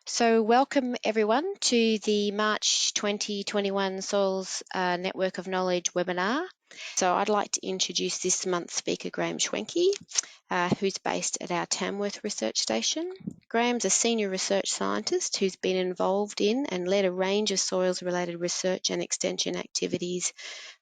So welcome everyone to the March 2021 Soils Network of Knowledge webinar. So I'd like to introduce this month's speaker, Graeme, who's based at our Tamworth Research Station. Graeme's a senior research scientist who's been involved in and led a range of soils-related research and extension activities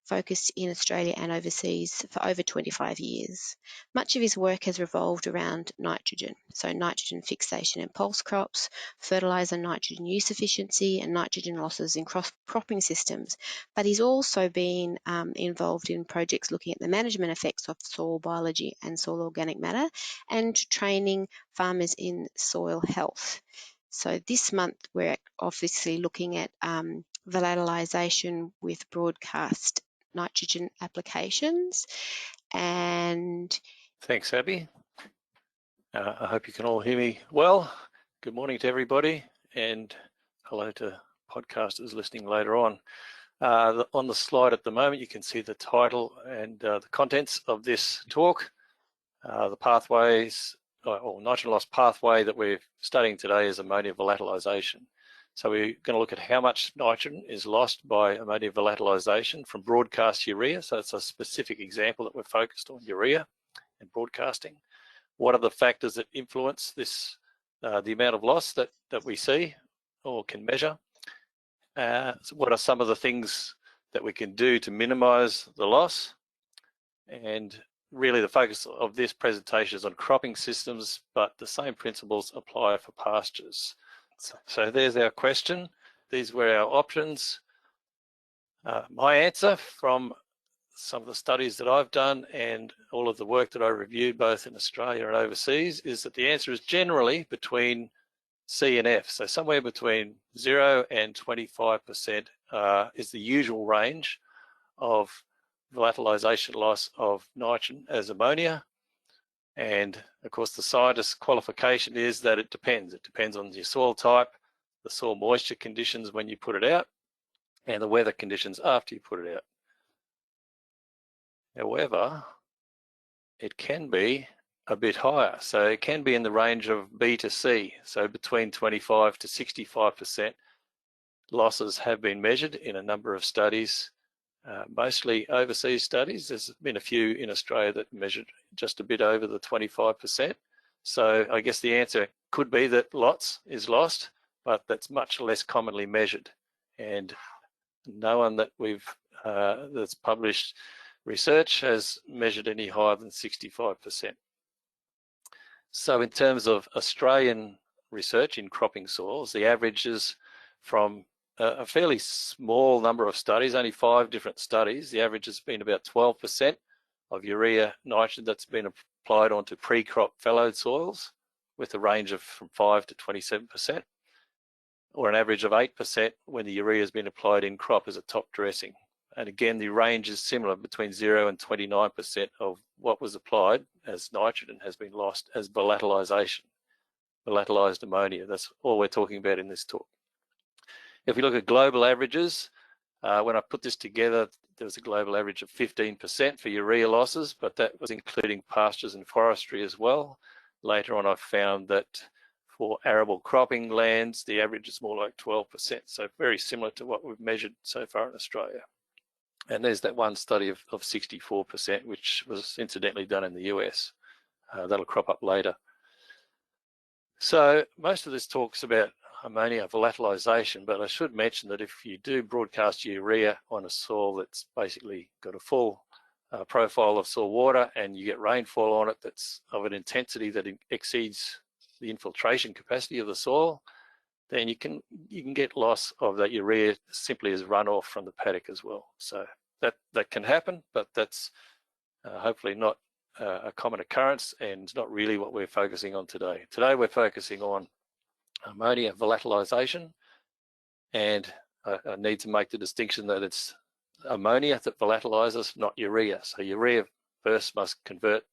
focused in Australia and overseas for over 25 years. Much of his work has revolved around nitrogen, so nitrogen fixation in pulse crops, fertiliser nitrogen use efficiency and nitrogen losses in cropping systems. But he's also been involved in projects looking at the management effects of soil biology and soil organic matter and training farmers in soil health. So this month we're obviously looking at volatilisation with broadcast nitrogen applications. And thanks, Abby. I hope you can all hear me well. Good morning to everybody, and hello to podcasters listening later on. On the slide at the moment, you can see the title and the contents of this talk. The pathways, or nitrogen loss pathway that we're studying today is ammonia volatilisation. So we're going to look at how much nitrogen is lost by ammonia volatilisation from broadcast urea. So it's a specific example that we're focused on, urea and broadcasting. What are the factors that influence this, the amount of loss that we see or can measure? So what are some of the things that we can do to minimise the loss? And really the focus of this presentation is on cropping systems, but the same principles apply for pastures. So there's our question. These were our options. My answer from some of the studies that I've done and all of the work that I reviewed both in Australia and overseas is that the answer is generally between C and F. So somewhere between 0 and 25% is the usual range of volatilisation loss of nitrogen as ammonia. And of course, the scientist's qualification is that it depends. It depends on your soil type, the soil moisture conditions when you put it out, and the weather conditions after you put it out. However, it can be a bit higher. So it can be in the range of B to C. So between 25 to 65% losses have been measured in a number of studies. Mostly overseas studies. There's been a few in Australia that measured just a bit over the 25%. So I guess the answer could be that lots is lost, but that's much less commonly measured. And no one that that's published research has measured any higher than 65%. So in terms of Australian research in cropping soils, the averages from a fairly small number of studies, only 5 different studies. The average has been about 12% of urea nitrogen that's been applied onto pre-crop fallowed soils with a range of from 5 to 27%, or an average of 8% when the urea has been applied in crop as a top dressing. And again, the range is similar between 0 and 29% of what was applied as nitrogen has been lost as volatilisation, volatilised ammonia. That's all we're talking about in this talk. If we look at global averages, when I put this together, there was a global average of 15% for urea losses, but that was including pastures and forestry as well. Later on, I found that for arable cropping lands, the average is more like 12%, so very similar to what we've measured so far in Australia. And there's that one study of 64%, which was incidentally done in the US. That'll crop up later. So most of this talks about ammonia volatilisation, but I should mention that if you do broadcast urea on a soil that's basically got a full profile of soil water and you get rainfall on it that's of an intensity that exceeds the infiltration capacity of the soil, then you can get loss of that urea simply as runoff from the paddock as well. So that can happen, but that's hopefully not a common occurrence and not really what we're focusing on today. Today we're focusing on ammonia volatilisation, and I need to make the distinction that it's ammonia that volatilises, not urea. So urea first must convert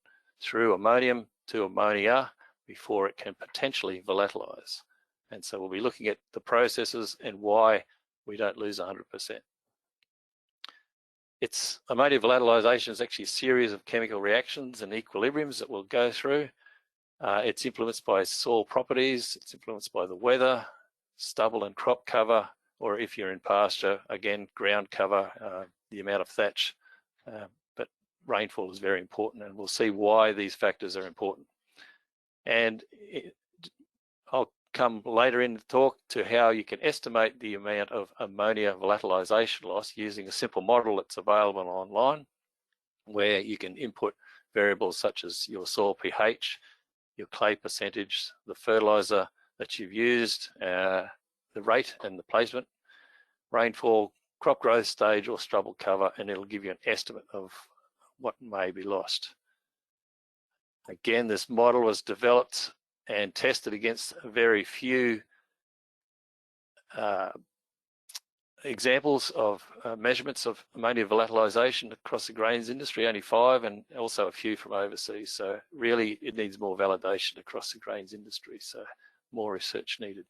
through ammonium to ammonia before it can potentially volatilise. And so we'll be looking at the processes and why we don't lose 100%. Ammonia volatilisation is actually a series of chemical reactions and equilibriums that we'll go through. It's influenced by soil properties, it's influenced by the weather, stubble and crop cover, or if you're in pasture, again, ground cover, the amount of thatch. But rainfall is very important, and we'll see why these factors are important. And I'll come later in the talk to how you can estimate the amount of ammonia volatilisation loss using a simple model that's available online, where you can input variables such as your soil pH, your clay percentage, the fertiliser that you've used, the rate and the placement, rainfall, crop growth stage or stubble cover, and it'll give you an estimate of what may be lost. Again, this model was developed and tested against very few examples of measurements of ammonia volatilisation across the grains industry, only 5, and also a few from overseas. So really it needs more validation across the grains industry, so more research needed.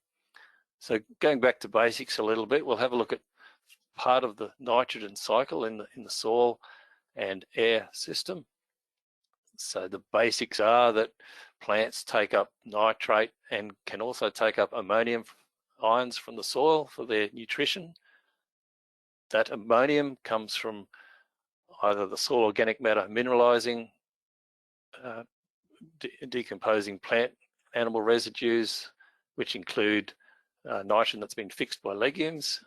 So going back to basics a little bit, we'll have a look at part of the nitrogen cycle in the soil and air system. So the basics are that plants take up nitrate and can also take up ammonium ions from the soil for their nutrition. That ammonium comes from either the soil organic matter mineralizing, decomposing plant animal residues, which include nitrogen that's been fixed by legumes,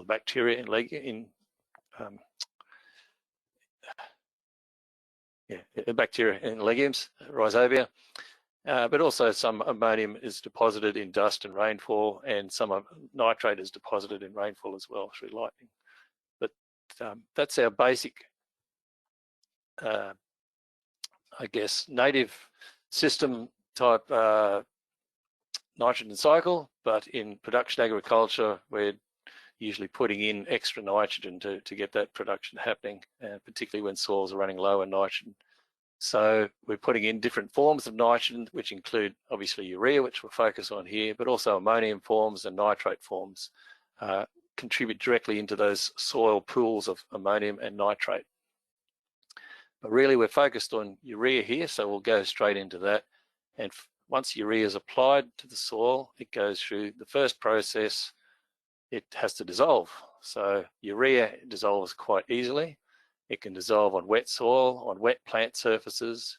bacteria in bacteria in legumes, rhizobia, but also some ammonium is deposited in dust and rainfall, and some nitrate is deposited in rainfall as well through lightning. But that's our basic, I guess, native system type nitrogen cycle, but in production agriculture, we're usually putting in extra nitrogen to get that production happening, particularly when soils are running low in nitrogen. So we're putting in different forms of nitrogen, which include obviously urea, which we'll focus on here, but also ammonium forms and nitrate forms contribute directly into those soil pools of ammonium and nitrate. But really we're focused on urea here, so we'll go straight into that. And once urea is applied to the soil, it goes through the first process. It has to dissolve. So urea dissolves quite easily. It can dissolve on wet soil, on wet plant surfaces,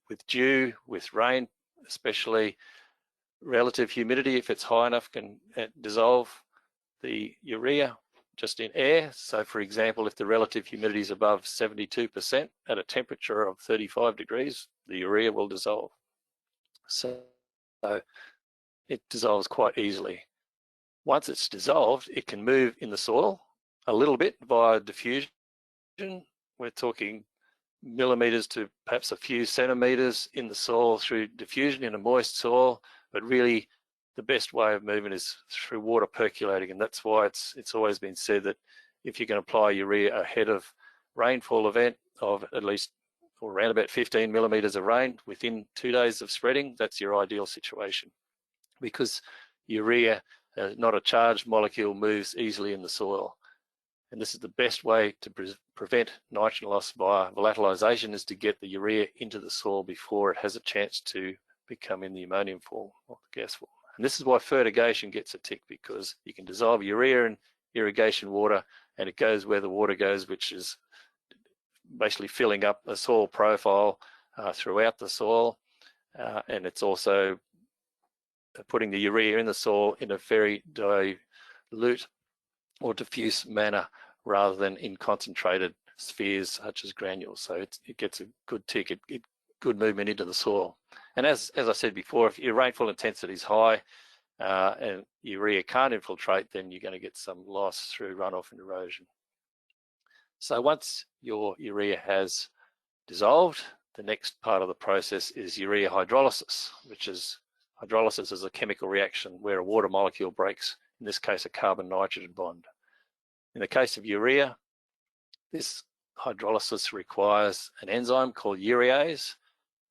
with dew, with rain, especially relative humidity, if it's high enough, can dissolve the urea just in air. So for example, if the relative humidity is above 72% at a temperature of 35 degrees, the urea will dissolve. So it dissolves quite easily. Once it's dissolved, it can move in the soil a little bit via diffusion. We're talking millimeters to perhaps a few centimeters in the soil through diffusion in a moist soil, but really the best way of moving is through water percolating, and that's why it's always been said that if you can apply urea ahead of rainfall event of at least or around about 15 millimeters of rain within 2 days of spreading, that's your ideal situation, because urea, not a charged molecule, moves easily in the soil. And this is the best way to prevent nitrogen loss via volatilisation, is to get the urea into the soil before it has a chance to become in the ammonium form or the gas form. And this is why fertigation gets a tick, because you can dissolve urea in irrigation water and it goes where the water goes, which is basically filling up a soil profile throughout the soil. And it's also putting the urea in the soil in a very dilute or diffuse manner rather than in concentrated spheres such as granules. So it gets a good tick, good movement into the soil. And as I said before, if your rainfall intensity is high and urea can't infiltrate, then you're going to get some loss through runoff and erosion. So once your urea has dissolved, the next part of the process is urea hydrolysis, which is hydrolysis is a chemical reaction where a water molecule breaks, in this case, a carbon-nitrogen bond. In the case of urea, this hydrolysis requires an enzyme called urease.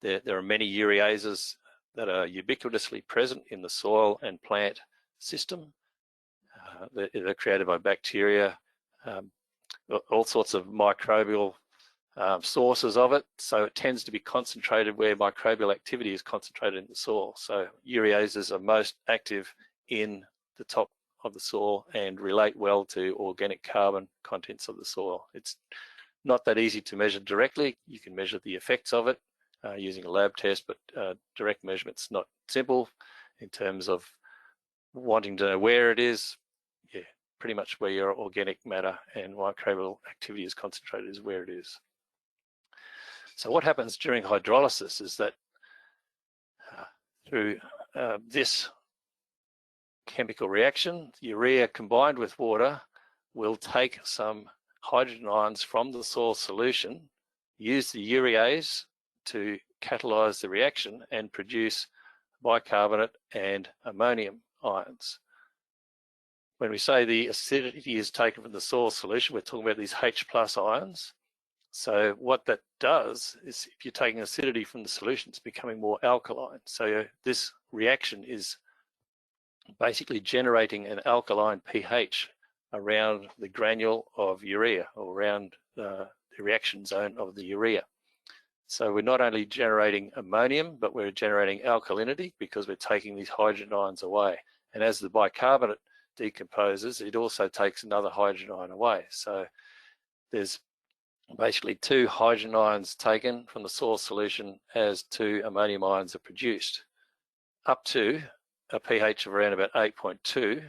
There are many ureases that are ubiquitously present in the soil and plant system. They're created by bacteria, all sorts of microbial sources of it, so it tends to be concentrated where microbial activity is concentrated in the soil. So ureases are most active in the top of the soil and relate well to organic carbon contents of the soil. It's not that easy to measure directly. You can measure the effects of it using a lab test, but direct measurement's not simple in terms of wanting to know where it is. Yeah, pretty much where your organic matter and microbial activity is concentrated is where it is. So what happens during hydrolysis is that through this chemical reaction, urea combined with water will take some hydrogen ions from the soil solution, use the urease to catalyze the reaction and produce bicarbonate and ammonium ions. When we say the acidity is taken from the soil solution, we're talking about these H+ ions. So what that does is, if you're taking acidity from the solution, it's becoming more alkaline. So this reaction is basically generating an alkaline pH around the granule of urea, or around the reaction zone of the urea. So we're not only generating ammonium, but we're generating alkalinity because we're taking these hydrogen ions away. And as the bicarbonate decomposes, it also takes another hydrogen ion away. So there's basically 2 hydrogen ions taken from the soil solution as 2 ammonium ions are produced, up to a pH of around about 8.2,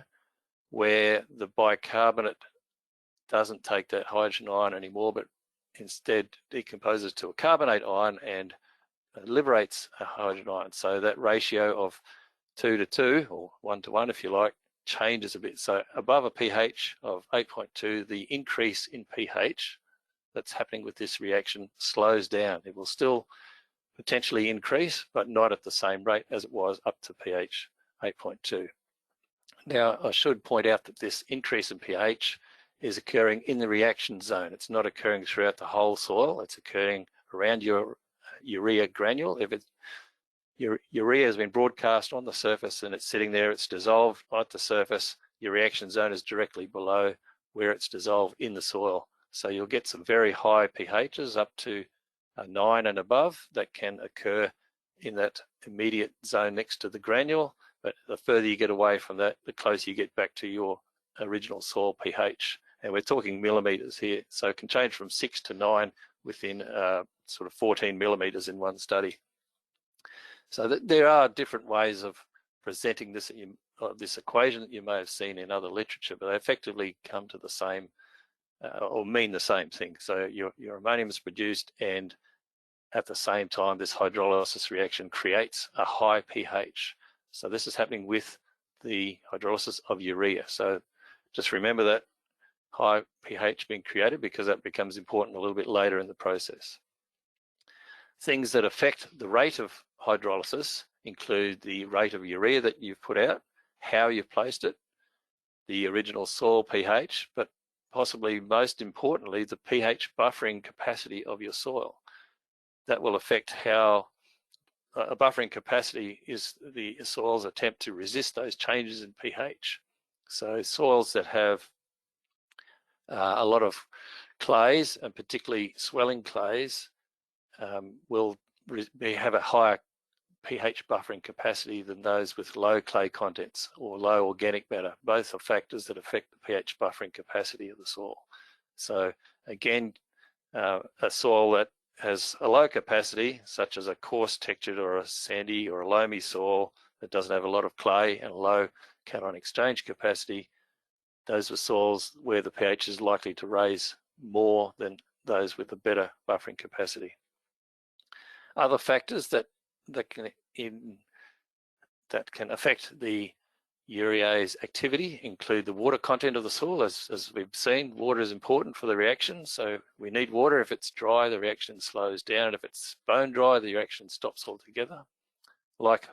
where the bicarbonate doesn't take that hydrogen ion anymore, but instead decomposes to a carbonate ion and liberates a hydrogen ion. So that ratio of 2 to 2, or 1 to 1 if you like, changes a bit. So above a pH of 8.2, the increase in pH that's happening with this reaction slows down. It will still potentially increase, but not at the same rate as it was up to pH 8.2. Now, I should point out that this increase in pH is occurring in the reaction zone. It's not occurring throughout the whole soil. It's occurring around your urea granule. If your urea has been broadcast on the surface and it's sitting there, it's dissolved at the surface, your reaction zone is directly below where it's dissolved in the soil. So you'll get some very high pHs up to 9 and above that can occur in that immediate zone next to the granule. But the further you get away from that, the closer you get back to your original soil pH. And we're talking millimeters here. So it can change from 6 to 9 within sort of 14 millimeters in one study. So there are different ways of presenting this, this equation that you may have seen in other literature, but they effectively come to the same or mean the same thing. So your ammonium is produced, and at the same time, this hydrolysis reaction creates a high pH. So this is happening with the hydrolysis of urea. So just remember that high pH being created, because that becomes important a little bit later in the process. Things that affect the rate of hydrolysis include the rate of urea that you've put out, how you've placed it, the original soil pH, but possibly most importantly, the pH buffering capacity of your soil. That will affect how a buffering capacity is the soil's attempt to resist those changes in pH. So soils that have a lot of clays, and particularly swelling clays, will have a higher pH buffering capacity than those with low clay contents or low organic matter. Both are factors that affect the pH buffering capacity of the soil. So again, a soil that has a low capacity, such as a coarse textured or a sandy or a loamy soil that doesn't have a lot of clay and a low cation exchange capacity, those are soils where the pH is likely to raise more than those with a better buffering capacity. Other factors that can affect the urease activity include the water content of the soil. As we've seen, water is important for the reaction, so we need water. If it's dry, the reaction slows down, and if it's bone dry, the reaction stops altogether. Like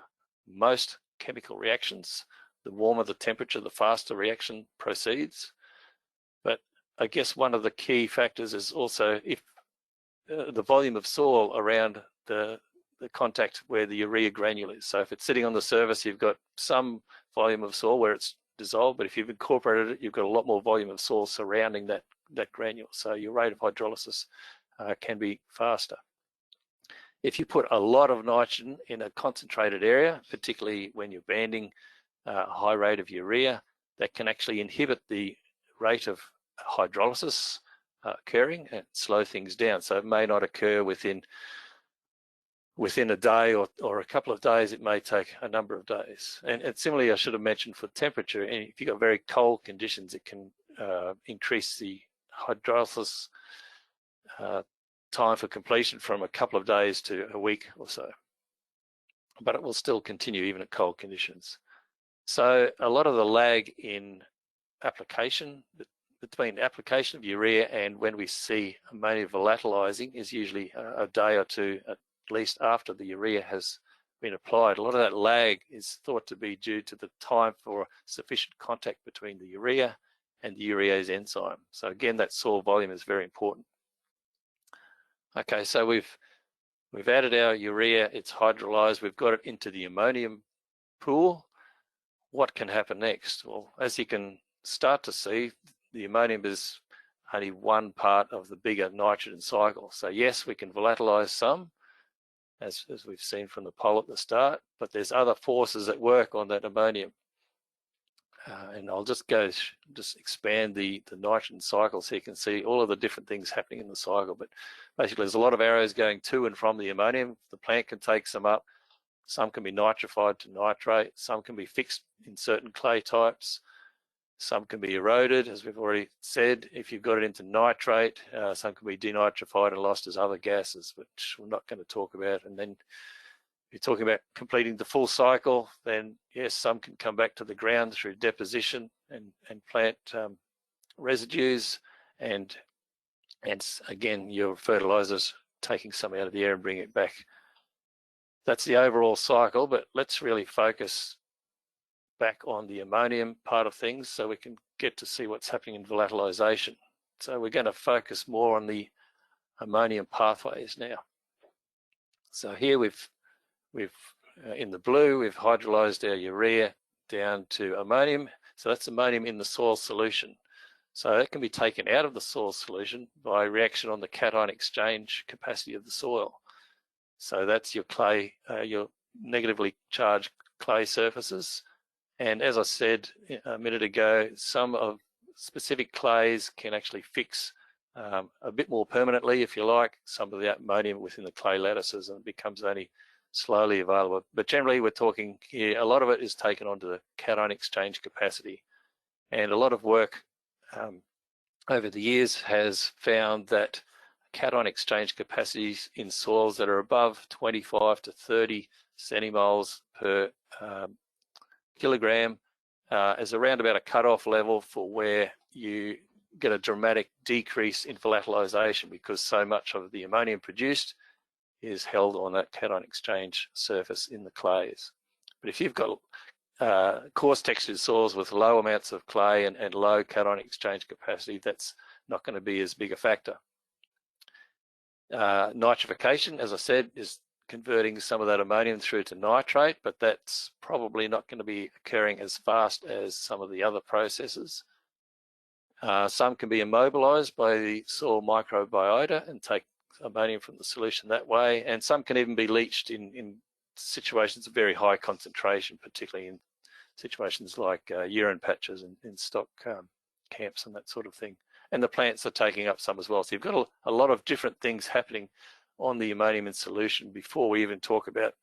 most chemical reactions, the warmer the temperature, the faster reaction proceeds. But I guess one of the key factors is also if the volume of soil around the contact where the urea granule is. So if it's sitting on the surface, you've got some volume of soil where it's dissolved, but if you've incorporated it, you've got a lot more volume of soil surrounding that granule. So your rate of hydrolysis can be faster. If you put a lot of nitrogen in a concentrated area, particularly when you're banding a high rate of urea, that can actually inhibit the rate of hydrolysis occurring and slow things down. So it may not occur within a day or a couple of days. It may take a number of days. And similarly, I should have mentioned for temperature, and if you've got very cold conditions, it can increase the hydrolysis time for completion from a couple of days to a week or so. But it will still continue even at cold conditions. So a lot of the lag in application, between application of urea and when we see ammonia volatilizing, is usually a day or two at least after the urea has been applied. A lot of that lag is thought to be due to the time for sufficient contact between the urea and the urease enzyme. So again, that soil volume is very important. Okay, so we've added our urea, it's hydrolyzed, we've got it into the ammonium pool. What can happen next? Well, as you can start to see, the ammonium is only one part of the bigger nitrogen cycle. So yes, we can volatilize some, as we've seen from the poll at the start, but there's other forces at work on that ammonium. And I'll just expand the nitrogen cycle so you can see all of the different things happening in the cycle. But basically, there's a lot of arrows going to and from the ammonium. The plant can take some up. Some can be nitrified to nitrate. Some can be fixed in certain clay types. Some can be eroded, as we've already said. If you've got it into nitrate, some can be denitrified and lost as other gases, which we're not going to talk about. And then if you're talking about completing the full cycle, then yes, some can come back to the ground through deposition and plant residues, and again, your fertilizers taking some out of the air and bring it back. That's the overall cycle, but let's really focus back on the ammonium part of things so we can get to see what's happening in volatilization. So we're going to focus more on the ammonium pathways now. So here we've in the blue, we've hydrolyzed our urea down to ammonium. So that's ammonium in the soil solution. So that can be taken out of the soil solution by reaction on the cation exchange capacity of the soil. So that's your clay, your negatively charged clay surfaces. And as I said a minute ago, some of specific clays can actually fix a bit more permanently, if you like, some of the ammonium within the clay lattices, and it becomes only slowly available. But generally, we're talking here, a lot of it is taken onto the cation exchange capacity. And a lot of work over the years has found that cation exchange capacities in soils that are above 25 to 30 centimoles per kilogram is around about a cutoff level for where you get a dramatic decrease in volatilization, because so much of the ammonium produced is held on that cation exchange surface in the clays. But if you've got coarse textured soils with low amounts of clay and low cation exchange capacity, that's not going to be as big a factor. Nitrification, as I said, is converting some of that ammonium through to nitrate, but that's probably not going to be occurring as fast as some of the other processes. Some can be immobilized by the soil microbiota and take ammonium from the solution that way, and some can even be leached in situations of very high concentration, particularly in situations like urine patches and in stock camps and that sort of thing. And the plants are taking up some as well. So you've got a lot of different things happening on the ammonium in solution before we even talk about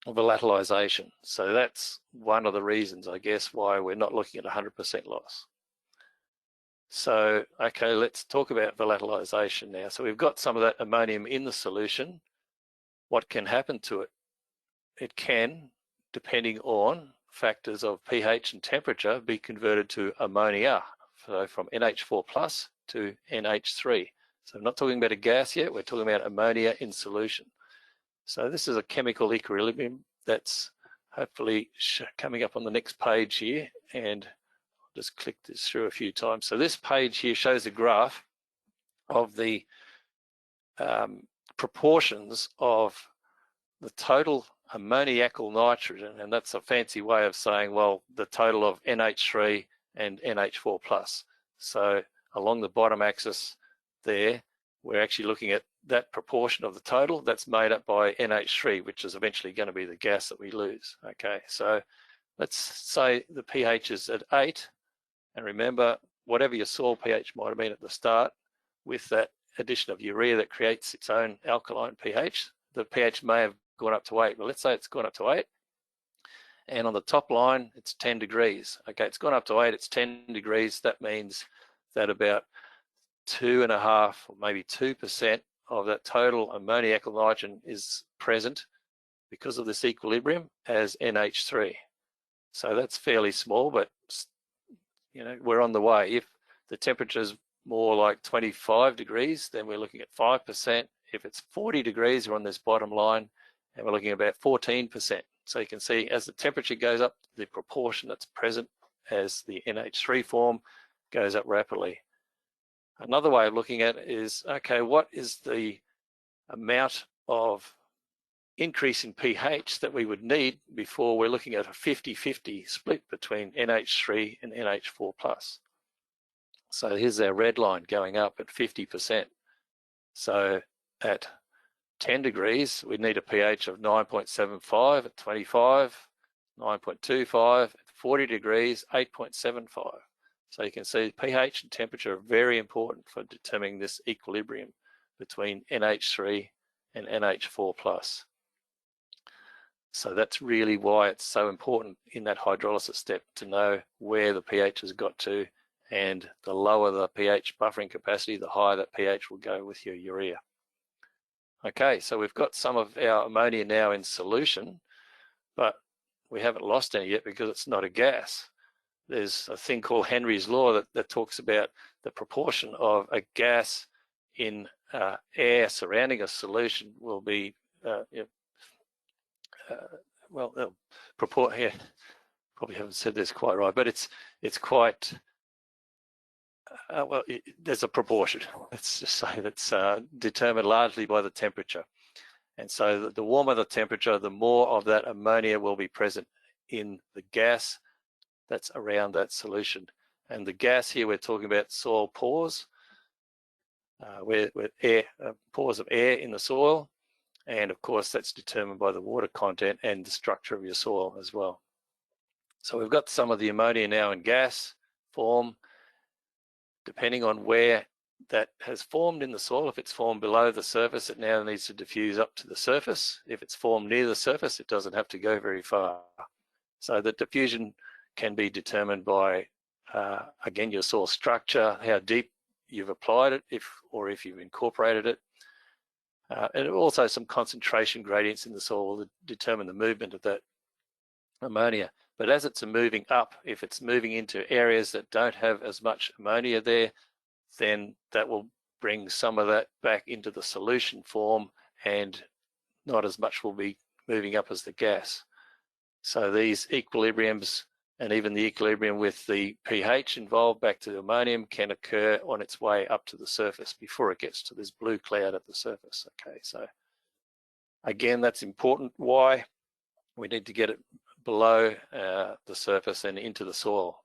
volatilization. So that's one of the reasons, I guess, why we're not looking at 100% loss. So, okay, let's talk about volatilization now. So we've got some of that ammonium in the solution. What can happen to it? It can, depending on factors of pH and temperature, be converted to ammonia, so from NH4 plus to NH3. So I'm not talking about a gas yet, we're talking about ammonia in solution. So this is a chemical equilibrium that's hopefully coming up on the next page here, and I'll just click this through a few times. So this page here shows a graph of the proportions of the total ammoniacal nitrogen, and that's a fancy way of saying, well, the total of NH3 and NH4 plus. So along the bottom axis there, we're actually looking at that proportion of the total that's made up by NH3, which is eventually going to be the gas that we lose. Okay, so let's say the pH is at 8, and remember, whatever your soil pH might have been at the start, with that addition of urea that creates its own alkaline pH, the pH may have gone up to 8. Well, let's say it's gone up to 8, and on the top line, it's 10 degrees. Okay, it's gone up to 8, it's 10 degrees. That means that about 2.5 or maybe 2% of that total ammoniac nitrogen is present because of this equilibrium as NH3. So that's fairly small, but you know, we're on the way. If the temperature is more like 25 degrees, then we're looking at 5%. If it's 40 degrees, we're on this bottom line, and we're looking at about 14%. So you can see as the temperature goes up, the proportion that's present as the NH3 form goes up rapidly. Another way of looking at it is, okay, what is the amount of increase in pH that we would need before we're looking at a 50-50 split between NH3 and NH4+. So here's our red line going up at 50%. So at 10 degrees, we need a pH of 9.75 at 25, 9.25 at 40 degrees, 8.75. So you can see pH and temperature are very important for determining this equilibrium between NH3 and NH4+. So that's really why it's so important in that hydrolysis step to know where the pH has got to, and the lower the pH buffering capacity, the higher that pH will go with your urea. Okay, so we've got some of our ammonia now in solution, but we haven't lost any yet because it's not a gas. There's a thing called Henry's law that talks about the proportion of a gas in air surrounding a solution will be, here, probably haven't said this quite right, but it's quite, there's a proportion, let's just say, that's determined largely by the temperature. And so the warmer the temperature, the more of that ammonia will be present in the gas that's around that solution. And the gas here, we're talking about soil pores, where air, pores of air in the soil. And of course, that's determined by the water content and the structure of your soil as well. So we've got some of the ammonia now in gas form. Depending on where that has formed in the soil, if it's formed below the surface, it now needs to diffuse up to the surface. If it's formed near the surface, it doesn't have to go very far. So the diffusion can be determined by, again, your soil structure, how deep you've applied it, if you've incorporated it. And also some concentration gradients in the soil will determine the movement of that ammonia. But as it's moving up, if it's moving into areas that don't have as much ammonia there, then that will bring some of that back into the solution form, and not as much will be moving up as the gas. So these equilibriums, and even the equilibrium with the pH involved back to the ammonium, can occur on its way up to the surface before it gets to this blue cloud at the surface. Okay, so again, that's important. Why? We need to get it below the surface and into the soil.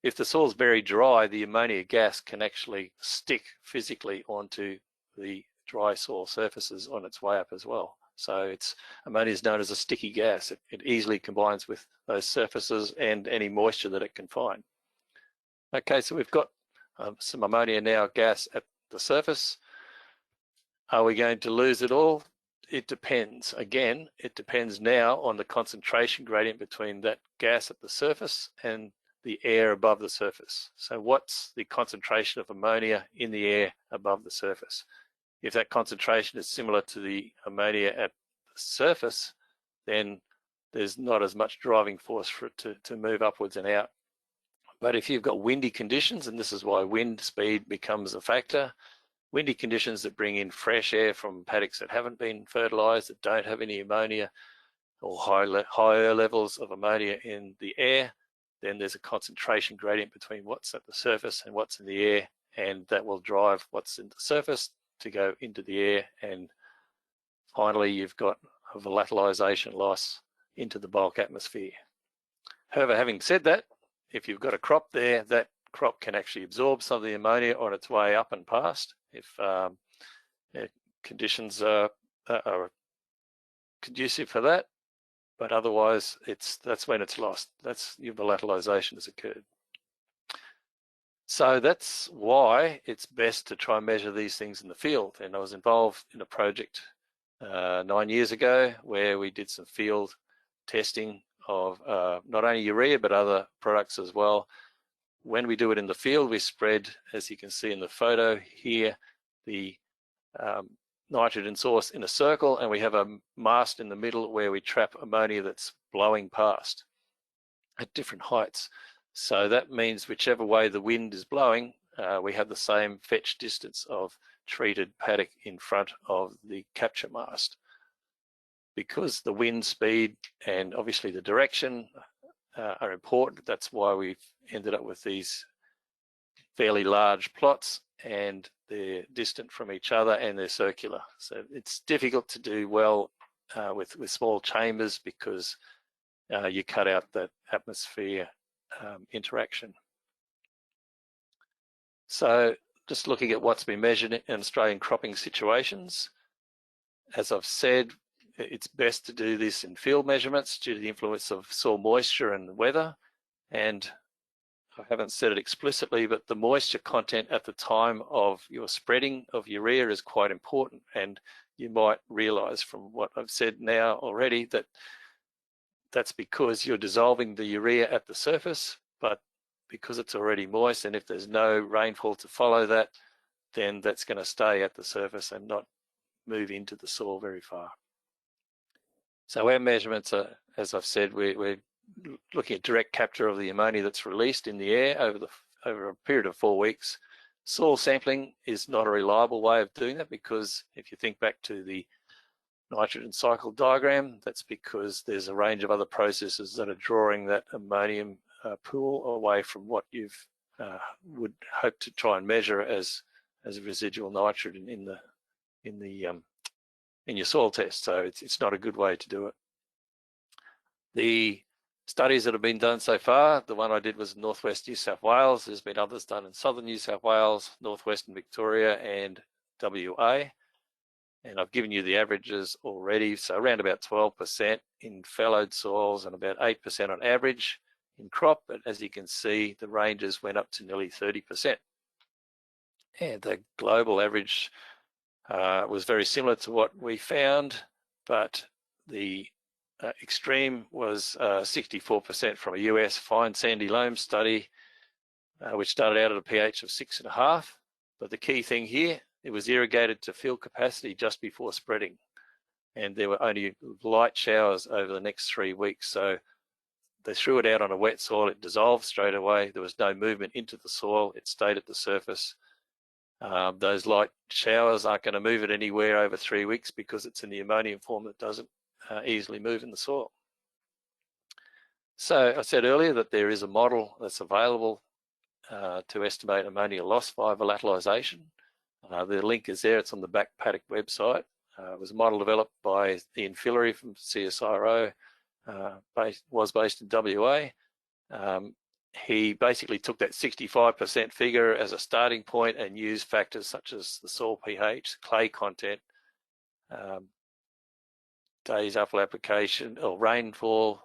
If the soil is very dry, the ammonia gas can actually stick physically onto the dry soil surfaces on its way up as well. So ammonia is known as a sticky gas. It easily combines with those surfaces and any moisture that it can find. Okay, so we've got some ammonia now gas at the surface. Are we going to lose it all? It depends. Again, it depends now on the concentration gradient between that gas at the surface and the air above the surface. So what's the concentration of ammonia in the air above the surface? If that concentration is similar to the ammonia at the surface, then there's not as much driving force for it to move upwards and out. But if you've got windy conditions, and this is why wind speed becomes a factor, windy conditions that bring in fresh air from paddocks that haven't been fertilised, that don't have any ammonia, or higher levels of ammonia in the air, then there's a concentration gradient between what's at the surface and what's in the air, and that will drive what's in the surface to go into the air, and finally you've got a volatilisation loss into the bulk atmosphere. However, having said that, if you've got a crop there, that crop can actually absorb some of the ammonia on its way up and past. If conditions are conducive for that, but otherwise that's when it's lost. That's your volatilisation has occurred. So that's why it's best to try and measure these things in the field. And I was involved in a project 9 years ago where we did some field testing of not only urea but other products as well. When we do it in the field, we spread, as you can see in the photo here, the nitrogen source in a circle, and we have a mast in the middle where we trap ammonia that's blowing past at different heights. So that means whichever way the wind is blowing, we have the same fetch distance of treated paddock in front of the capture mast. Because the wind speed and obviously the direction are important, that's why we've ended up with these fairly large plots, and they're distant from each other and they're circular. So it's difficult to do well with small chambers because you cut out that atmosphere interaction. So just looking at what's been measured in Australian cropping situations, as I've said, it's best to do this in field measurements due to the influence of soil moisture and weather. And I haven't said it explicitly, but the moisture content at the time of your spreading of urea is quite important. And you might realise from what I've said now already that that's because you're dissolving the urea at the surface, but because it's already moist, and if there's no rainfall to follow that, then that's going to stay at the surface and not move into the soil very far. So our measurements are, as I've said, we're looking at direct capture of the ammonia that's released in the air over a period of 4 weeks. Soil sampling is not a reliable way of doing that because if you think back to the nitrogen cycle diagram, that's because there's a range of other processes that are drawing that ammonium pool away from what you've would hope to try and measure as a residual nitrogen in your soil test. So it's not a good way to do it. The studies that have been done so far, the one I did was in northwest New South Wales. There's been others done in southern New South Wales, northwestern Victoria and WA. And I've given you the averages already. So around about 12% in fallowed soils and about 8% on average in crop. But as you can see, the ranges went up to nearly 30%. And the global average was very similar to what we found, but the extreme was 64% from a US fine sandy loam study, which started out at a pH of 6.5. But the key thing here, it was irrigated to field capacity just before spreading. And there were only light showers over the next 3 weeks. So they threw it out on a wet soil, it dissolved straight away. There was no movement into the soil, it stayed at the surface. Those light showers aren't going to move it anywhere over 3 weeks because it's in the ammonium form that doesn't easily move in the soil. So I said earlier that there is a model that's available to estimate ammonia loss via volatilisation. The link is there, it's on the back Paddock website. It was a model developed by Ian Fillery from CSIRO, was based in WA. He basically took that 65% figure as a starting point and used factors such as the soil pH, clay content, days after application or rainfall,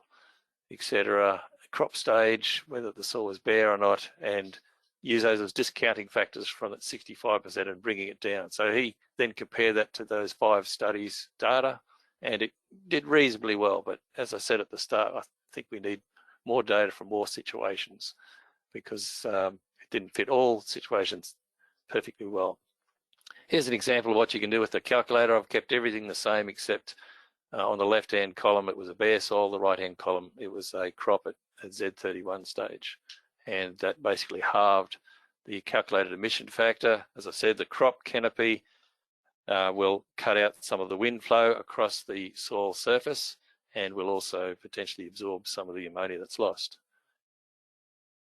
etc., crop stage, whether the soil is bare or not, and use those as discounting factors from that 65% and bringing it down. So he then compared that to those 5 studies data, and it did reasonably well. But as I said at the start, I think we need more data from more situations because it didn't fit all situations perfectly well. Here's an example of what you can do with the calculator. I've kept everything the same except on the left-hand column it was a bare soil, the right-hand column it was a crop at Z31 stage. And that basically halved the calculated emission factor. As I said, the crop canopy will cut out some of the wind flow across the soil surface and will also potentially absorb some of the ammonia that's lost.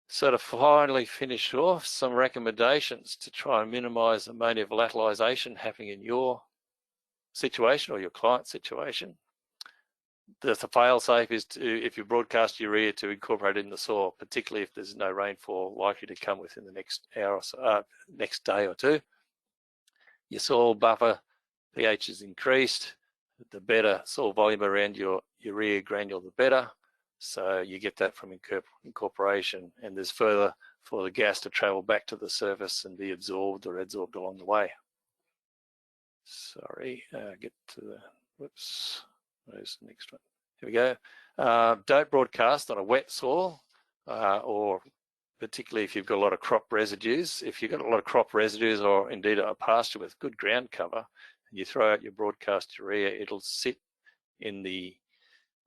So to finally finish off, some recommendations to try and minimise ammonia volatilisation happening in your situation or your client's situation. The fail-safe is to, if you broadcast urea, to incorporate it in the soil, particularly if there's no rainfall likely to come within the next hour or so, next day or two. Your soil buffer pH is increased, the better soil volume around your urea granule, the better. So you get that from incorporation, and there's further for the gas to travel back to the surface and be absorbed or adsorbed along the way. Sorry, get to the, whoops, where's the next one? Here we go. Don't broadcast on a wet soil, or particularly if you've got a lot of crop residues. If you've got a lot of crop residues, or indeed a pasture with good ground cover, and you throw out your broadcast urea, it'll sit in the,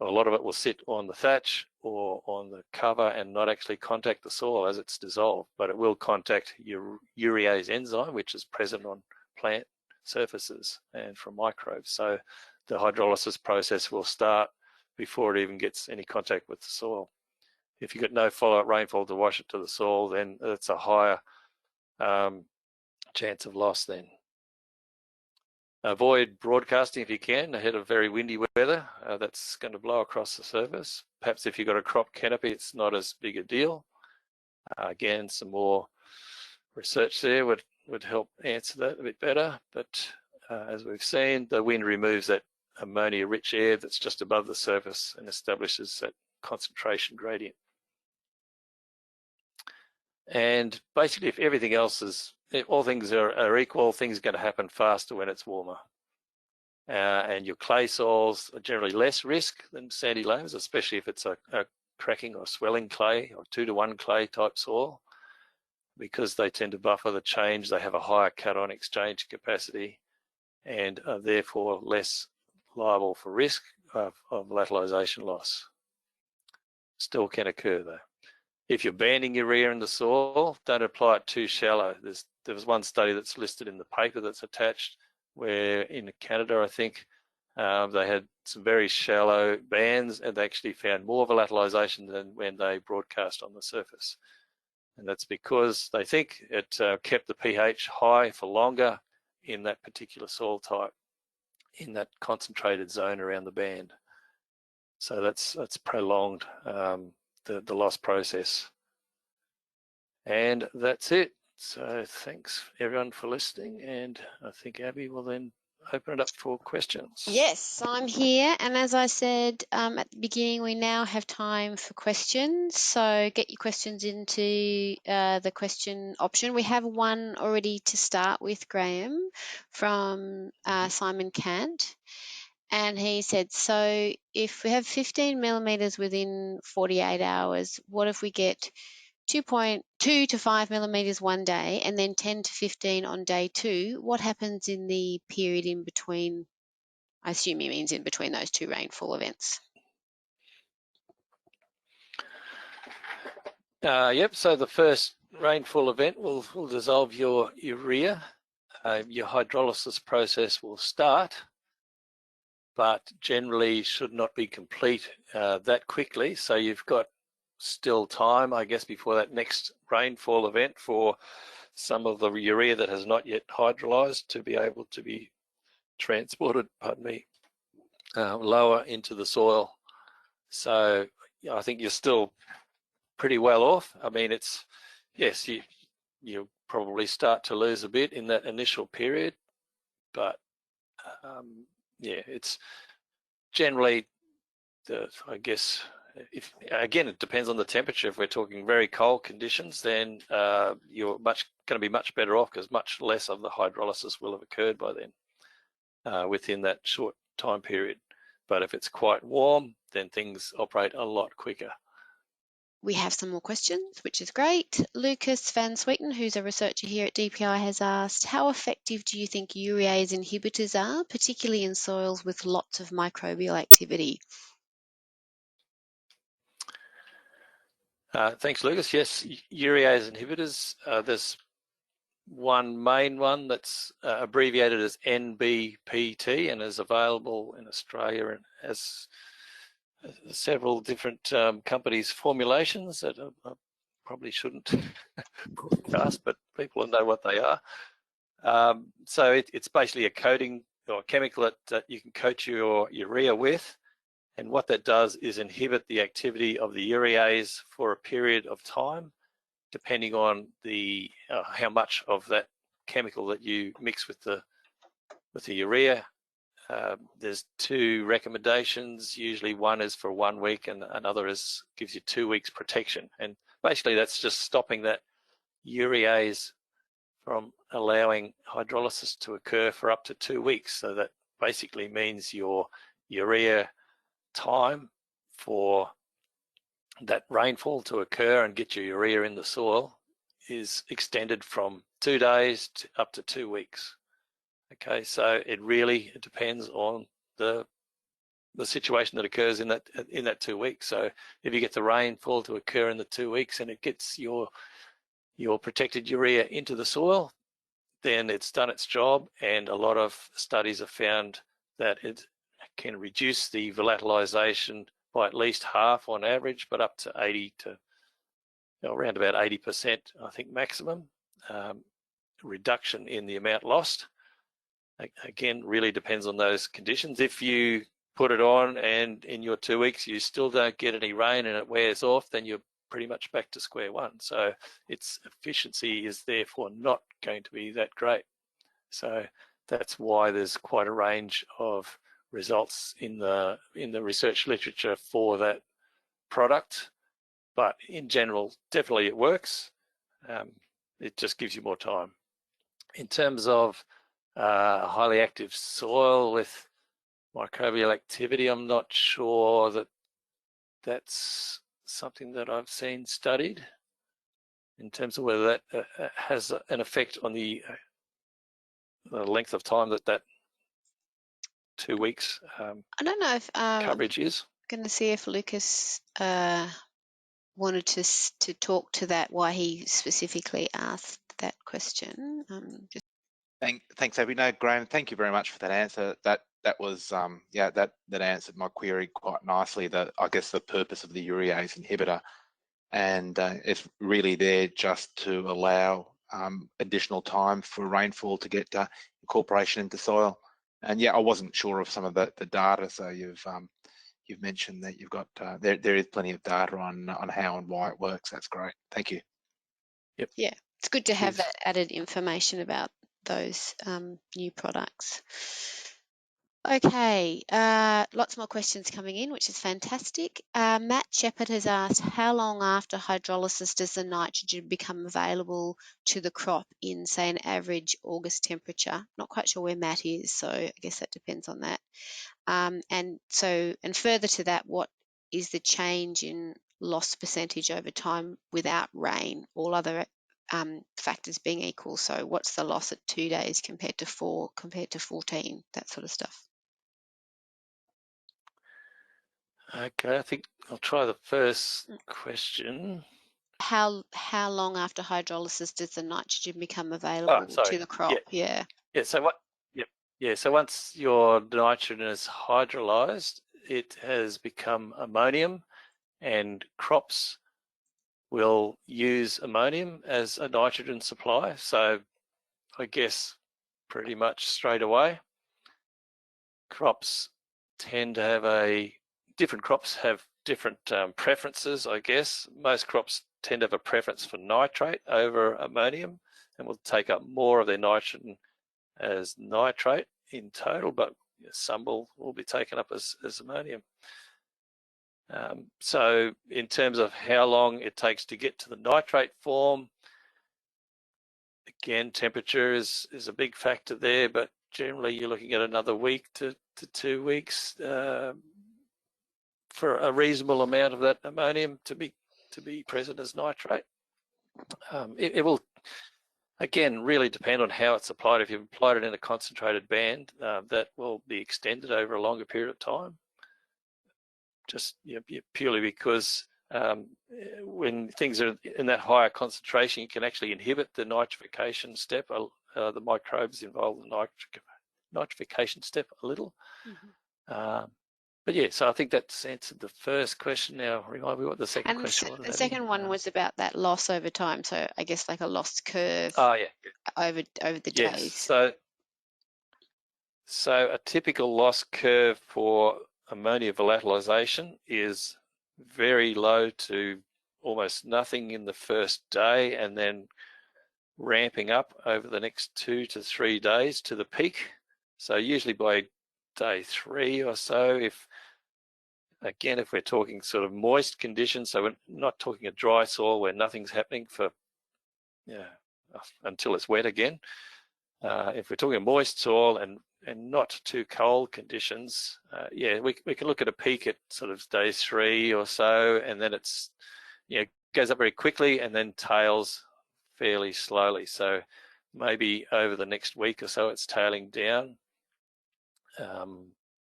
a lot of it will sit on the thatch or on the cover and not actually contact the soil as it's dissolved, but it will contact your urease enzyme, which is present on plant surfaces and from microbes. So the hydrolysis process will start before it even gets any contact with the soil. If you've got no follow-up rainfall to wash it to the soil, then it's a higher chance of loss then. Avoid broadcasting if you can ahead of very windy weather. That's going to blow across the surface. Perhaps if you've got a crop canopy, it's not as big a deal. Again, some more research there would help answer that a bit better. But as we've seen, the wind removes that ammonia-rich air that's just above the surface and establishes that concentration gradient. And basically, if everything else is, if all things are equal, things are going to happen faster when it's warmer. And your clay soils are generally less risk than sandy loams, especially if it's a cracking or swelling clay or 2-to-1 clay type soil, because they tend to buffer the change. They have a higher cation exchange capacity and are therefore less liable for risk of volatilisation loss. Still can occur though. If you're banding urea in the soil, don't apply it too shallow. There was one study that's listed in the paper that's attached where in Canada, I think, they had some very shallow bands and they actually found more volatilisation than when they broadcast on the surface. And that's because they think it kept the pH high for longer in that particular soil type, in that concentrated zone around the band. So that's prolonged the loss process. And that's it. So thanks everyone for listening, and I think Abby will then open it up for questions. Yes, I'm here, and as I said at the beginning, we now have time for questions. So get your questions into the question option. We have one already to start with, Graeme, from Simon Cant. And he said, so if we have 15 millimetres within 48 hours, what if we get 2.2 to 5 millimetres one day and then 10 to 15 on day 2? What happens in the period in between? I assume he means in between those two rainfall events. Yep, so the first rainfall event will dissolve your urea. Your hydrolysis process will start, but generally should not be complete that quickly. So you've got still time, I guess, before that next rainfall event for some of the urea that has not yet hydrolyzed to be able to be transported, lower into the soil. So I think you're still pretty well off. I mean, it's, yes, you probably start to lose a bit in that initial period, but yeah, it's generally, I guess, if again, it depends on the temperature. If we're talking very cold conditions, then you're going to be much better off because much less of the hydrolysis will have occurred by then within that short time period. But if it's quite warm, then things operate a lot quicker. We have some more questions, which is great. Lucas Van Sweeten, who's a researcher here at DPI, has asked, how effective do you think urease inhibitors are, particularly in soils with lots of microbial activity? Thanks, Lucas. Yes, urease inhibitors, there's one main one that's abbreviated as NBPT and is available in Australia and has several different companies' formulations that I probably shouldn't broadcast, but people know what they are. So it's basically a coating or a chemical that you can coat your urea with. And what that does is inhibit the activity of the urease for a period of time, depending on the how much of that chemical that you mix with the with the urea, there's two recommendations. Usually one is for 1 week and another gives you 2 weeks protection. And basically that's just stopping that urease from allowing hydrolysis to occur for up to 2 weeks. So that basically means your urea time for that rainfall to occur and get your urea in the soil is extended from 2 days to up to 2 weeks. Okay, so it depends on the situation that occurs in that 2 weeks. So if you get the rainfall to occur in the 2 weeks and it gets your protected urea into the soil, then it's done its job. And a lot of studies have found that it can reduce the volatilisation by at least half on average, but up to 80 to around about 80%, I think, maximum reduction in the amount lost. Again, really depends on those conditions. If you put it on and in your 2 weeks you still don't get any rain and it wears off, then you're pretty much back to square one. So its efficiency is therefore not going to be that great. So that's why there's quite a range of results in the research literature for that product. But in general, definitely it works. It just gives you more time. In terms of highly active soil with microbial activity, I'm not sure that that's something that I've seen studied in terms of whether that has an effect on the length of time that 2 weeks I don't know if coverage is. I'm going to see if Lucas wanted to talk to that, why he specifically asked that question. Thanks, Abby. No, Graeme, thank you very much for that answer. That was that answered my query quite nicely. I guess the purpose of the urease inhibitor, and it's really there just to allow additional time for rainfall to get incorporation into soil. And yeah, I wasn't sure of some of the data. So you've mentioned that you've got there is plenty of data on how and why it works. That's great. Thank you. Yep. Yeah, it's good to have that added information about those new products. Okay, lots more questions coming in, which is fantastic. Matt Shepherd has asked, how long after hydrolysis does the nitrogen become available to the crop in, say, an average August temperature? Not quite sure where Matt is, so I guess that depends on that. And further to that, what is the change in loss percentage over time without rain, all other factors being equal? So what's the loss at 2 days compared to 4, compared to 14, that sort of stuff? Okay, I think I'll try the first question. How long after hydrolysis does the nitrogen become available to the crop? Yeah. So what? Yep. Yeah. So once your nitrogen is hydrolyzed, it has become ammonium, and crops will use ammonium as a nitrogen supply. So I guess pretty much straight away. Crops tend to have different crops have different preferences, I guess. Most crops tend to have a preference for nitrate over ammonium and will take up more of their nitrogen as nitrate in total, but some will be taken up as ammonium. So in terms of how long it takes to get to the nitrate form, again, temperature is a big factor there, but generally you're looking at another week to 2 weeks for a reasonable amount of that ammonium to be present as nitrate. It will, again, really depend on how it's applied. If you've applied it in a concentrated band, that will be extended over a longer period of time. Just purely because when things are in that higher concentration, you can actually inhibit the nitrification step. The microbes involved in the nitrification step a little. Mm-hmm. But yeah, so I think that's answered the first question. Now, remind me what the second question was. The second one was about that loss over time. So I guess like a loss curve. Oh, yeah. Over the days. Yes. So a typical loss curve for ammonia volatilisation is very low to almost nothing in the first day, and then ramping up over the next 2 to 3 days to the peak. So usually by day 3 or so, if we're talking sort of moist conditions, so we're not talking a dry soil where nothing's happening for until it's wet again. If we're talking moist soil and not too cold conditions, we can look at a peak at sort of day 3 or so, and then it's goes up very quickly and then tails fairly slowly. So maybe over the next week or so, it's tailing down.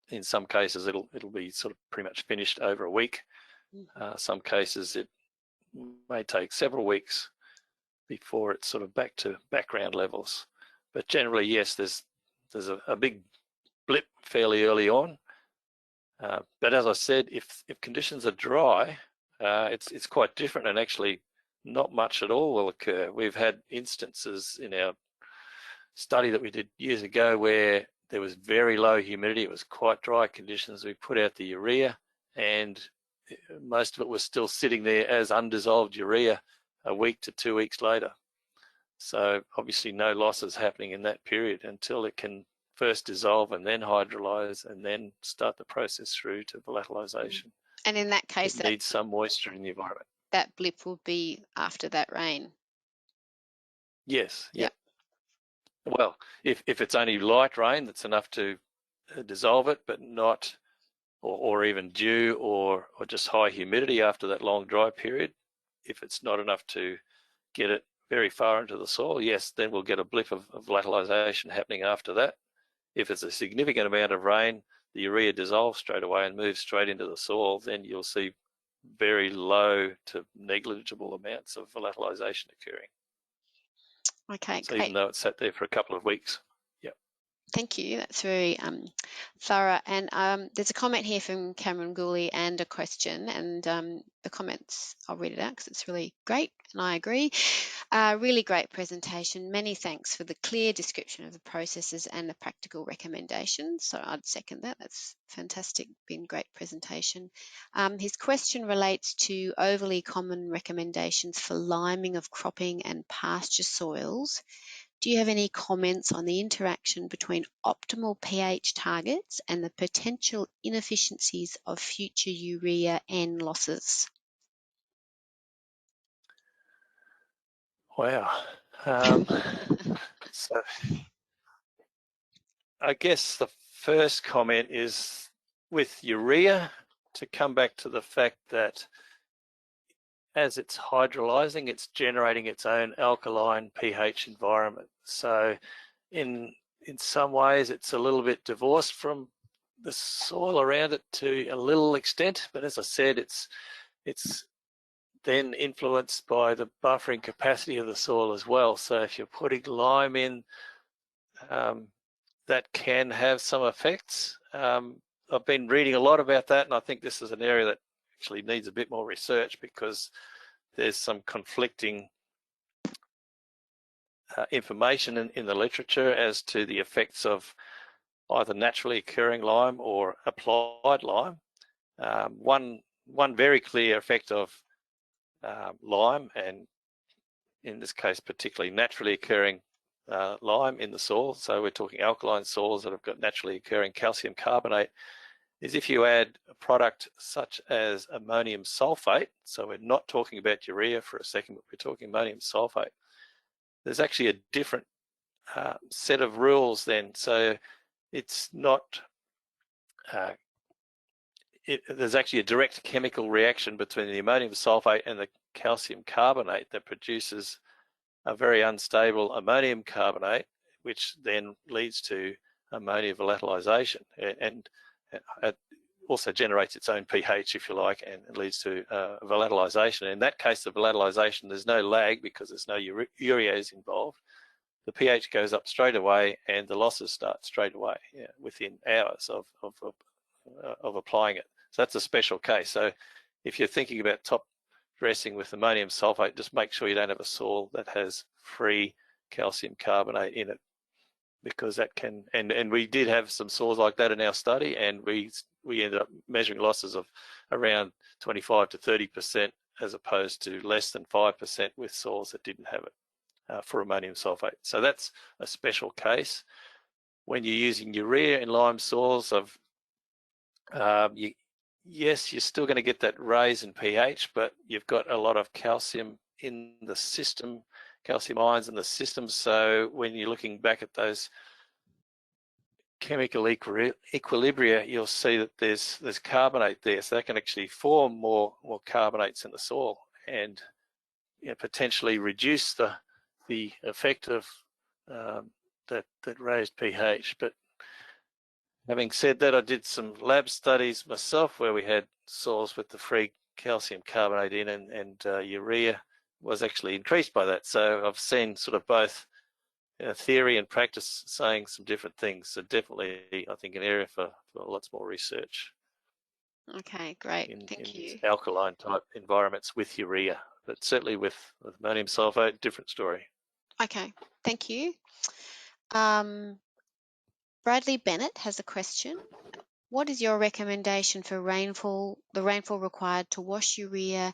In some cases, it'll be sort of pretty much finished over a week. Some cases, it may take several weeks before it's sort of back to background levels. But generally, yes, there's a big blip fairly early on. But as I said, if conditions are dry, it's quite different, and actually not much at all will occur. We've had instances in our study that we did years ago where there was very low humidity. It was quite dry conditions. We put out the urea, and most of it was still sitting there as undissolved urea a week to 2 weeks later. So obviously no losses happening in that period until it can first dissolve and then hydrolyze and then start the process through to volatilisation. And in that case, it needs some moisture in the environment. That blip will be after that rain. Yes. Yep. Well, if it's only light rain that's enough to dissolve it, but not, or even dew or just high humidity after that long dry period, if it's not enough to get it very far into the soil, yes, then we'll get a blip of volatilisation happening after that. If it's a significant amount of rain, the urea dissolves straight away and moves straight into the soil, then you'll see very low to negligible amounts of volatilisation occurring. Okay, so great. Even though it's sat there for a couple of weeks. Thank you. That's very thorough. And there's a comment here from Cameron Gooley and a question. And the comments, I'll read it out because it's really great, and I agree. Really great presentation. Many thanks for the clear description of the processes and the practical recommendations. So I'd second that. That's fantastic. Been a great presentation. His question relates to overly common recommendations for liming of cropping and pasture soils. Do you have any comments on the interaction between optimal pH targets and the potential inefficiencies of future urea N losses? Wow. So I guess the first comment is with urea, to come back to the fact that as it's hydrolyzing, it's generating its own alkaline pH environment. So in some ways, it's a little bit divorced from the soil around it to a little extent, but as I said, it's then influenced by the buffering capacity of the soil as well. So if you're putting lime in, that can have some effects. I've been reading a lot about that, and I think this is an area that actually needs a bit more research because there's some conflicting information in the literature as to the effects of either naturally occurring lime or applied lime. One very clear effect of lime, and in this case particularly naturally occurring lime in the soil, so we're talking alkaline soils that have got naturally occurring calcium carbonate, is if you add a product such as ammonium sulfate, so we're not talking about urea for a second, but we're talking ammonium sulfate, there's actually a different set of rules then. So it's not, there's actually a direct chemical reaction between the ammonium sulfate and the calcium carbonate that produces a very unstable ammonium carbonate, which then leads to ammonia volatilisation, and also generates its own pH, if you like, and it leads to volatilisation. In that case, the volatilisation, there's no lag because there's no ureas involved. The pH goes up straight away, and the losses start straight away, within hours of applying it. So that's a special case. So if you're thinking about top dressing with ammonium sulfate, just make sure you don't have a soil that has free calcium carbonate in it, because that can, and we did have some soils like that in our study, and we ended up measuring losses of around 25 to 30% as opposed to less than 5% with soils that didn't have it for ammonium sulfate. So that's a special case. when you're using urea in lime soils, yes, you're still going to get that raise in pH, but you've got a lot of calcium in the system, calcium ions in the system. So when you're looking back at those chemical equilibria, you'll see that there's carbonate there, so that can actually form more carbonates in the soil and potentially reduce the effect of that raised pH. But having said that, I did some lab studies myself where we had soils with the free calcium carbonate in, and urea was actually increased by that. So I've seen sort of both theory and practice saying some different things. So definitely, I think, an area for lots more research. Okay, great. Thank you. These alkaline type environments with urea, but certainly with ammonium sulfate, different story. Okay, thank you. Bradley Bennett has a question. What is your recommendation for rainfall, the rainfall required to wash urea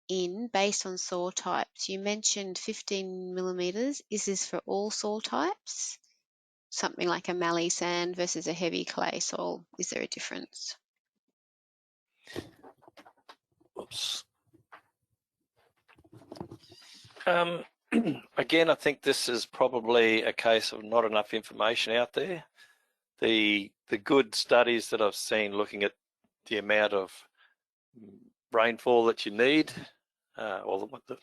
in based on soil types? You mentioned 15 millimetres. Is this for all soil types? Something like a mallee sand versus a heavy clay soil. Is there a difference? Oops. Again, I think this is probably a case of not enough information out there. The good studies that I've seen looking at the amount of rainfall that you need, or the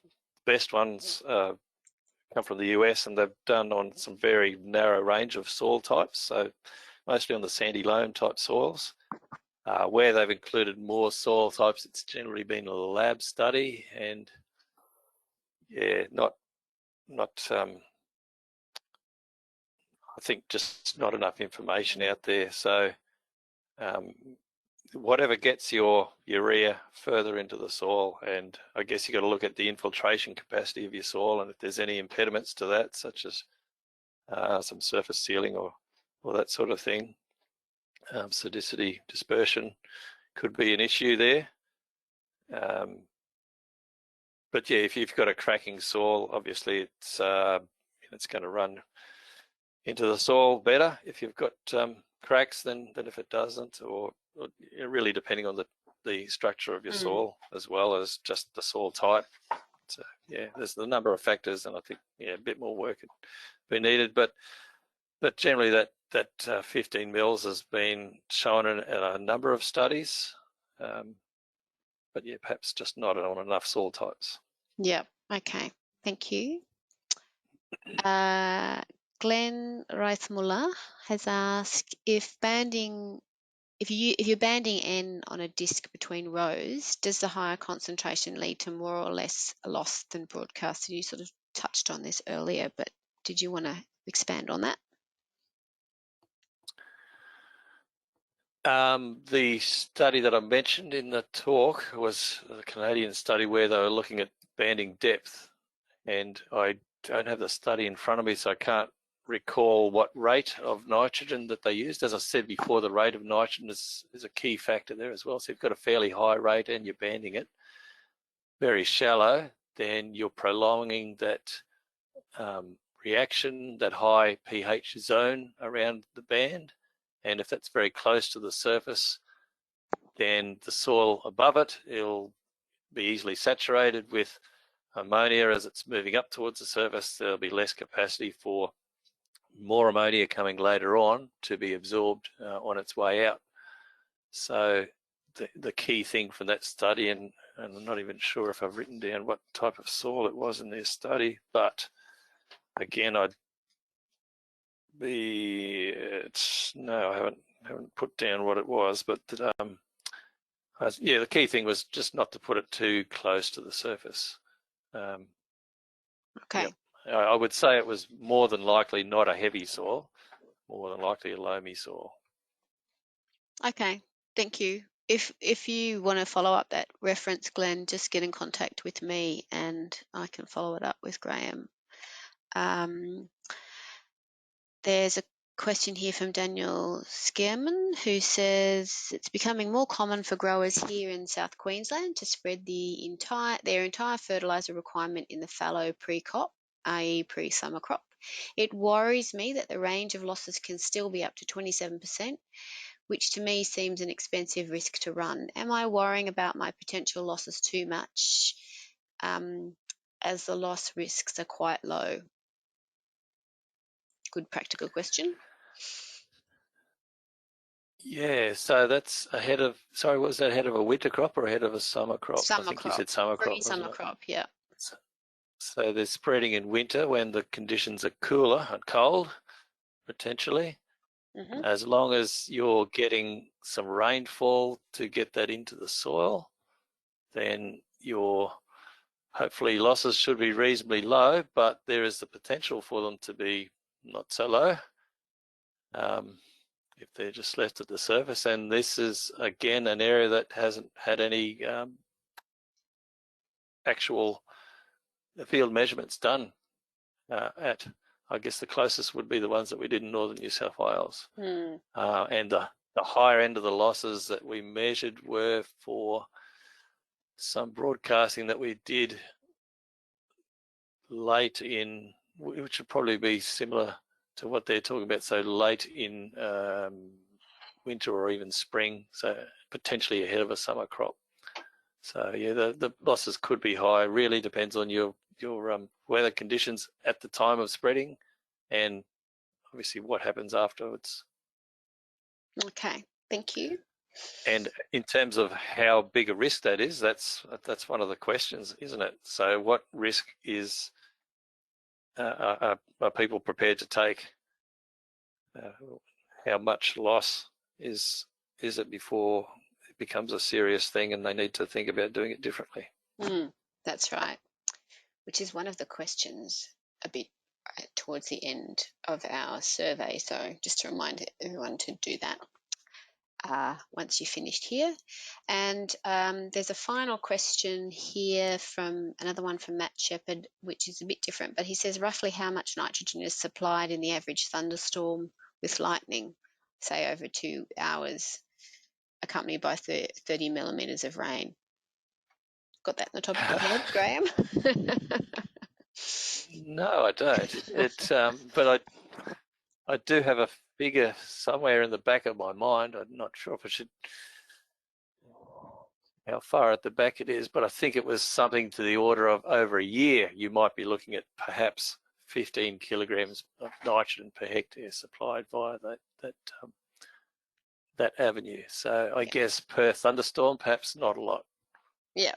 best ones come from the US, and they've done on some very narrow range of soil types, so mostly on the sandy loam type soils. Where they've included more soil types, it's generally been a lab study, and yeah, not I think just not enough information out there. So whatever gets your urea further into the soil, and I guess you got to look at the infiltration capacity of your soil, and if there's any impediments to that, such as some surface sealing or that sort of thing, sedicity dispersion could be an issue there. But yeah, if you've got a cracking soil, obviously it's going to run into the soil better if you've got cracks than if it doesn't, or really depending on the structure of your soil as well as just the soil type. So yeah, there's a number of factors, and I think a bit more work would be needed. But generally that 15 mils has been shown in a number of studies. But yeah, perhaps just not on enough soil types. Yeah, okay, thank you. Glenn Reithmuller has asked if you're banding N on a disc between rows, does the higher concentration lead to more or less loss than broadcast? You sort of touched on this earlier, but did you want to expand on that? The study that I mentioned in the talk was a Canadian study where they were looking at banding depth, and I don't have the study in front of me, so I can't recall what rate of nitrogen that they used. As I said before, the rate of nitrogen is a key factor there as well. So if you've got a fairly high rate and you're banding it very shallow, then you're prolonging that reaction, that high pH zone around the band. And if that's very close to the surface, then the soil above it, it'll be easily saturated with ammonia as it's moving up towards the surface. There'll be less capacity for more ammonia coming later on to be absorbed on its way out. So the key thing from that study, and I'm not even sure if I've written down what type of soil it was in their study, but again, no, I haven't put down what it was, but yeah, the key thing was just not to put it too close to the surface. Okay. Yep. I would say it was more than likely not a heavy soil, more than likely a loamy soil. Okay, thank you. If you want to follow up that reference, Glenn, just get in contact with me and I can follow it up with Graeme. There's a question here from Daniel Skerman who says it's becoming more common for growers here in South Queensland to spread their entire fertiliser requirement in the fallow pre-crop i.e. pre-summer crop. It worries me that the range of losses can still be up to 27%, which to me seems an expensive risk to run. Am I worrying about my potential losses too much, as the loss risks are quite low? Good practical question. Yeah, so that's ahead of, sorry, was that ahead of a winter crop or ahead of a summer crop? I Summer think you crop. said summer crop, Pre-summer wasn't it? crop, yeah. So they're spreading in winter when the conditions are cooler and cold, potentially. Mm-hmm. As long as you're getting some rainfall to get that into the soil, then your hopefully losses should be reasonably low, but there is the potential for them to be not so low if they're just left at the surface. And this is, again, an area that hasn't had any actual field measurements done at, I guess the closest would be the ones that we did in northern New South Wales. Mm. And the higher end of the losses that we measured were for some broadcasting that we did late in, which would probably be similar to what they're talking about, so late in winter or even spring, so potentially ahead of a summer crop. So yeah, the losses could be high. Really depends on your weather conditions at the time of spreading, and obviously what happens afterwards. Okay, thank you. And in terms of how big a risk that is, that's one of the questions, isn't it? So what risk is are people prepared to take? How much loss is it before it becomes a serious thing and they need to think about doing it differently? That's right, which is one of the questions a bit towards the end of our survey. So just to remind everyone to do that once you've finished here. And there's a final question here from another one from Matt Shepherd, which is a bit different, but he says roughly how much nitrogen is supplied in the average thunderstorm with lightning, say over 2 hours, accompanied by 30 millimetres of rain. Got that in the top of your head, Graeme? No, I don't. But I do have a figure somewhere in the back of my mind. I'm not sure if I should, how far at the back it is, but I think it was something to the order of over a year. You might be looking at perhaps 15 kilograms of nitrogen per hectare supplied via that avenue. So I guess per thunderstorm, perhaps not a lot. Yeah.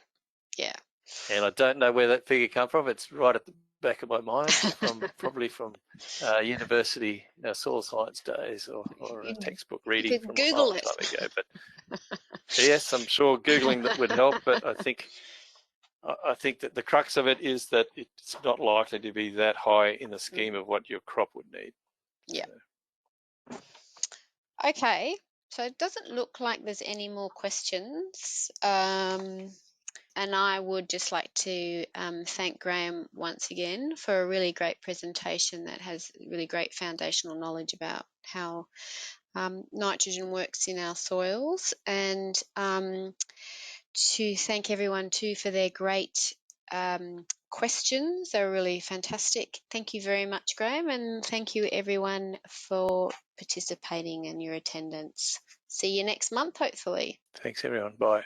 And I don't know where that figure come from. It's right at the back of my mind, probably from university soil science days or a textbook reading from a long time ago. But yes, I'm sure Googling that would help. But I think that the crux of it is that it's not likely to be that high in the scheme of what your crop would need. Yeah. So. Okay. So it doesn't look like there's any more questions. And I would just like to thank Graeme once again for a really great presentation that has really great foundational knowledge about how nitrogen works in our soils, and to thank everyone too for their great questions. They're really fantastic. Thank you very much, Graeme, and thank you everyone for participating and your attendance. See you next month, hopefully. Thanks, everyone. Bye.